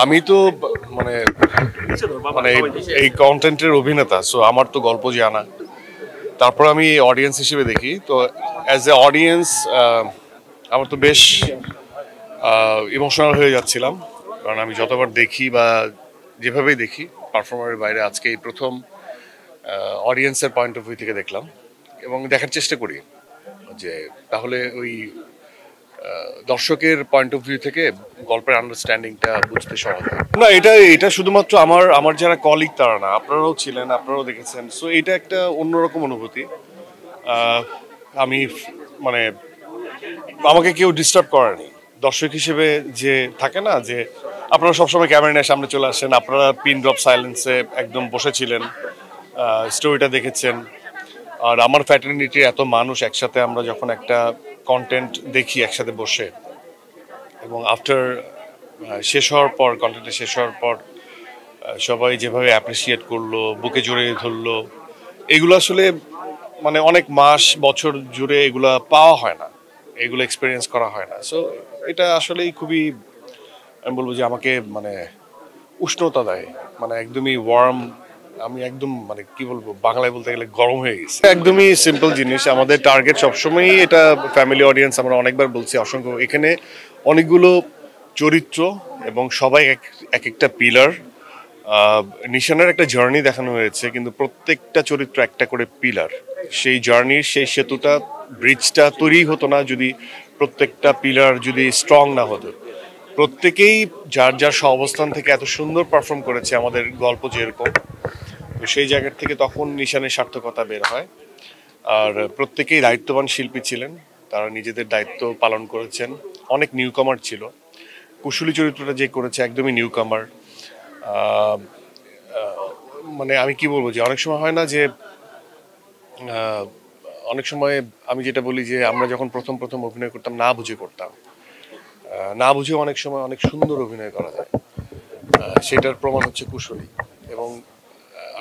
আমি তো মানে মানে এই কন্টেন্টের অভিনেতা, সো আমার তো গল্প জানা, তারপর আমি অডিয়েন্স হিসেবে দেখি। তো অ্যাজ এ অডিয়েন্স আমার তো বেশ ইমোশনাল হয়ে যাচ্ছিলাম, কারণ আমি যতবার দেখি বা যেভাবেই দেখি পারফর্মারের বাইরে আজকে এই প্রথম অডিয়েন্সের পয়েন্ট অফ ভিউ থেকে দেখলাম এবং দেখার চেষ্টা করি যে তাহলে ওই দর্শকের পয়েন্ট অফ ভিউ থেকে গল্পের আন্ডারস্ট্যান্ডিংটা বুঝতে সহজ হয়। না, এটা শুধুমাত্র আমার আমার যারা কলিগ তারা না, আপনারাও ছিলেন, আপনারাও দেখেছেন। সো এটা একটা অন্যরকম অনুভূতি। আমি মানে আমাকে কেউ ডিস্টার্ব করেনি দর্শক হিসেবে, যে থাকে না যে আপনারা সবসময় ক্যামেরা নিয়ে সামনে চলে আসেন, আপনারা পিন ড্রপ সাইলেন্সে একদম বসেছিলেন, স্টোরিটা দেখেছেন। আর আমার ফ্যাটার্নিটির এত মানুষ একসাথে আমরা যখন একটা কন্টেন্ট দেখি একসাথে বসে, এবং আফটার শেষ হওয়ার পর, কন্টেন্টটা শেষ হওয়ার পর সবাই যেভাবে অ্যাপ্রিসিয়েট করলো, বুকে জড়িয়ে ধরলো, এগুলো আসলে মানে অনেক মাস বছর জুড়ে এগুলা পাওয়া হয় না, এগুলো এক্সপিরিয়েন্স করা হয় না। সো এটা আসলেই খুবই, আমি বলবো যে আমাকে মানে উষ্ণতা দেয়, মানে একদমই ওয়ার্ম। আমি একদম মানে কি বলবো, বাংলায় বলতে গেলে গরম হয়ে গেছে। একদমই সিম্পল জিনিস, আমাদের টার্গেট সবসময়ই এটা ফ্যামিলি অডিয়েন্স, আমরা অনেকবার বলছি অসংখ্য। এখানে অনেকগুলো চরিত্র এবং সবাই এক একটা পিলার। নিশানের একটা জার্নি দেখানো হয়েছে, কিন্তু প্রত্যেকটা চরিত্র একটা করে পিলার। সেই জার্নির সেই সেতুটা, ব্রিজটা তৈরি হতো না যদি প্রত্যেকটা পিলার যদি স্ট্রং না হতো। প্রত্যেকেই যার যার অবস্থান থেকে এত সুন্দর পারফর্ম করেছে আমাদের গল্প যেরকম, তো সেই জায়গা থেকে তখন নিশানের সার্থকতা বের হয়। আর প্রত্যেকেই দায়িত্ববান শিল্পী ছিলেন, তারা নিজেদের দায়িত্ব পালন করেছেন। অনেক নিউ কামার ছিল, কুশলী চরিত্রটা যে করেছে একদমই নিউ কামার। মানে আমি কি বলবো, যে অনেক সময় হয় না যে অনেক সময় আমি যেটা বলি যে আমরা যখন প্রথম প্রথম অভিনয় করতাম না বুঝে করতাম, না বুঝে অনেক সময় অনেক সুন্দর অভিনয় করা যায়। সেটার প্রমাণ হচ্ছে কুশলী। এবং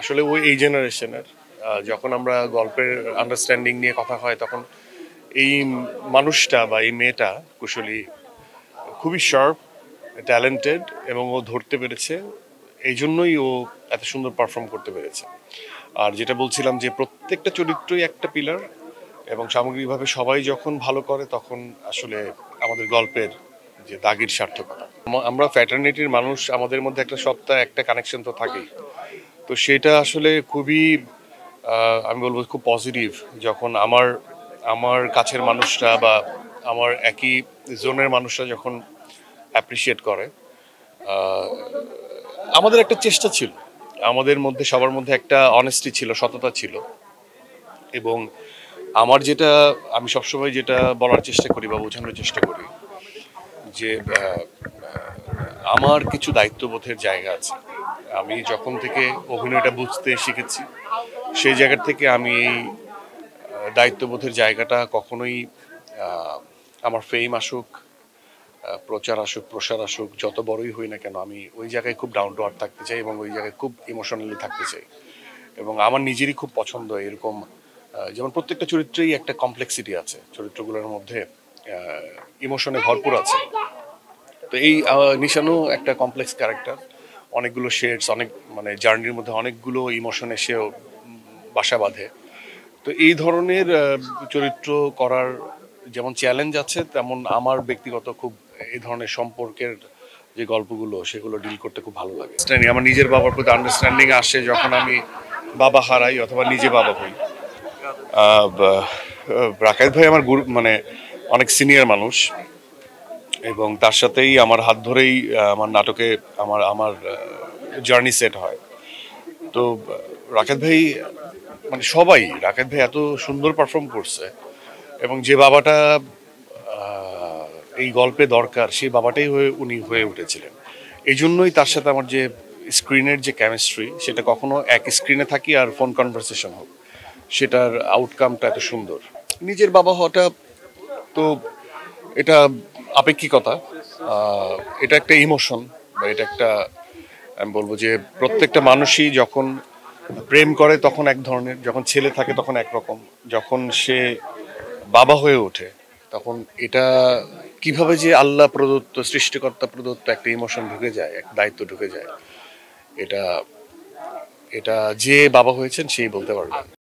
আসলে ওই এই জেনারেশনের যখন আমরা গল্পের আন্ডারস্ট্যান্ডিং নিয়ে কথা হয়, তখন এই মানুষটা বা এই মেয়েটা কুশলী খুবই শার্প, ট্যালেন্টেড, এবং ও ধরতে পেরেছে, এই জন্যই ও এত সুন্দর পারফর্ম করতে পেরেছে। আর যেটা বলছিলাম যে প্রত্যেকটা চরিত্রই একটা পিলার, এবং সামগ্রিকভাবে সবাই যখন ভালো করে তখন আসলে আমাদের গল্পের যে দাগির সার্থকতা। আমরা ফ্যাটার্নিটির মানুষ, আমাদের মধ্যে একটা সপ্তাহ একটা কানেকশন তো থাকেই। তো সেটা আসলে খুবই আমি বলবো খুব পজিটিভ, যখন আমার আমার কাছের মানুষরা বা আমার একই জোনের মানুষরা যখন অ্যাপ্রিসিয়েট করে। আমাদের একটা চেষ্টা ছিল, আমাদের মধ্যে সবার মধ্যে একটা অনেস্টি ছিল, সততা ছিল। এবং আমার যেটা, আমি সবসময় যেটা বলার চেষ্টা করি বা বোঝানোর চেষ্টা করি যে আমার কিছু দায়িত্ববোধের জায়গা আছে। আমি যখন থেকে অভিনয়টা বুঝতে শিখেছি, সেই জায়গা থেকে আমি এই দায়িত্ববোধের জায়গাটা কখনোই আমার ফেম আসুক, প্রচার আসুক, প্রসার আসুক, যত বড়ই হই না কেন, আমি ওই জায়গায় খুব ডাউন টু আর্থ থাকতে চাই এবং ওই জায়গায় খুব ইমোশনালি থাকতে চাই। এবং আমার নিজেরই খুব পছন্দ এরকম, যেমন প্রত্যেকটা চরিত্রেই একটা কমপ্লেক্সিটি আছে, চরিত্রগুলোর মধ্যে ইমোশনে ভরপুর আছে। তো এই নিশানও একটা কমপ্লেক্স ক্যারেক্টার, অনেকগুলো শেডস, অনেক মানে জার্নির মধ্যে অনেকগুলো ইমোশন এসেও বাসা বাঁধে। তো এই ধরনের চরিত্র করার যেমন চ্যালেঞ্জ আছে, তেমন আমার ব্যক্তিগত খুব এই ধরনের সম্পর্কের যে গল্পগুলো, সেগুলো ডিল করতে খুব ভালো লাগে। আমার নিজের বাবার প্রতি আন্ডারস্ট্যান্ডিং আসে যখন আমি বাবা হারাই অথবা নিজে বাবা হই। রাকায়েত ভাই আমার গুরু, মানে অনেক সিনিয়র মানুষ, এবং তার সাথেই আমার হাত ধরেই আমার নাটকে আমার আমার জার্নি সেট হয়। তো রাকায়েত ভাই মানে সবাই, রাকায়েত ভাই এত সুন্দর পারফর্ম করছে, এবং যে বাবাটা এই গল্পে দরকার, সেই বাবাটাই উনি হয়ে উঠেছিলেন। এই জন্যই তার সাথে আমার যে স্ক্রিনের যে কেমিস্ট্রি, সেটা কখনো এক স্ক্রিনে থাকি আর ফোন কনভারসেশন হোক, সেটার আউটকামটা এত সুন্দর। নিজের বাবা হওয়াটা তো এটা আপেক্ষিকতা, এটা একটা ইমোশন, বা এটা একটা, আমি বলবো যে প্রত্যেকটা মানুষই যখন প্রেম করে তখন এক ধরনের, যখন ছেলে থাকে তখন একরকম, যখন সে বাবা হয়ে ওঠে তখন এটা কিভাবে যে আল্লাহ প্রদত্ত, সৃষ্টিকর্তা প্রদত্ত একটা ইমোশন ঢুকে যায়, একটা দায়িত্ব ঢুকে যায়, এটা এটা যে বাবা হয়েছেন সেই বলতে পারবেন।